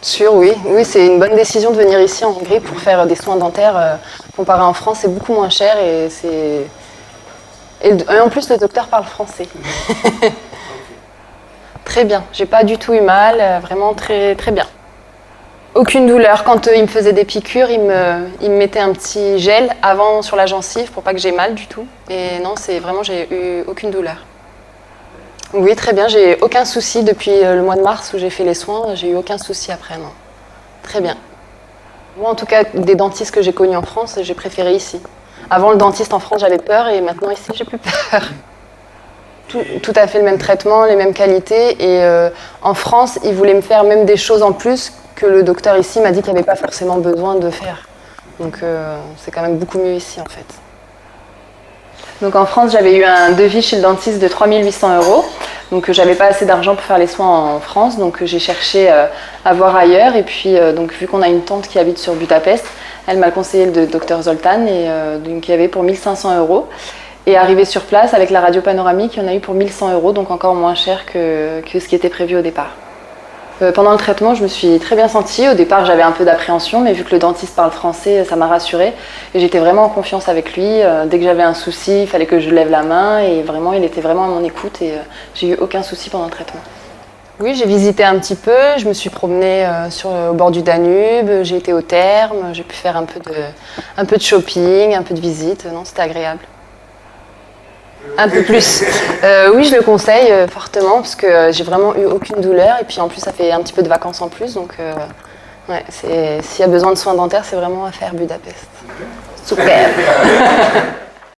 Sûr, oui. Oui, c'est une bonne décision de venir ici en Hongrie pour faire des soins dentaires. Comparé en France, c'est beaucoup moins cher et c'est... Et en plus, le docteur parle français. Très bien. J'ai pas du tout eu mal. Vraiment très, très bien. Aucune douleur. Quand il me faisait des piqûres, il me mettait un petit gel avant sur la gencive pour pas que j'ai mal du tout. Et non, c'est vraiment, j'ai eu aucune douleur. Oui, très bien. J'ai aucun souci depuis le mois de mars où j'ai fait les soins. J'ai eu aucun souci après, non. Très bien. Moi, en tout cas, des dentistes que j'ai connus en France, j'ai préféré ici. Avant, le dentiste en France, j'avais peur et maintenant, ici, j'ai plus peur. Tout à fait le même traitement, les mêmes qualités. Et en France, ils voulaient me faire même des choses en plus que le docteur ici m'a dit qu'il n'y avait pas forcément besoin de faire. Donc, c'est quand même beaucoup mieux ici, en fait. Donc en France, j'avais eu un devis chez le dentiste de 3 800 €. Donc j'avais pas assez d'argent pour faire les soins en France, donc j'ai cherché à voir ailleurs. Et puis donc vu qu'on a une tante qui habite sur Budapest, elle m'a conseillé le docteur Zoltán et donc il y avait pour 1 500 €. Et arrivé sur place avec la radio panoramique, il y en a eu pour 1 100 €, donc encore moins cher que ce qui était prévu au départ. Pendant le traitement, je me suis très bien sentie. Au départ, j'avais un peu d'appréhension, mais vu que le dentiste parle français, ça m'a rassurée. Et j'étais vraiment en confiance avec lui. Dès que j'avais un souci, il fallait que je lève la main. Et vraiment, il était vraiment à mon écoute. Et j'ai eu aucun souci pendant le traitement. Oui, j'ai visité un petit peu. Je me suis promenée au bord du Danube. J'ai été aux thermes. J'ai pu faire un peu de shopping, un peu de visite. Non, c'était agréable. Un peu plus. Oui, je le conseille fortement parce que j'ai vraiment eu aucune douleur et puis en plus ça fait un petit peu de vacances en plus, donc ouais, s'il y a besoin de soins dentaires, c'est vraiment à faire Budapest. Super.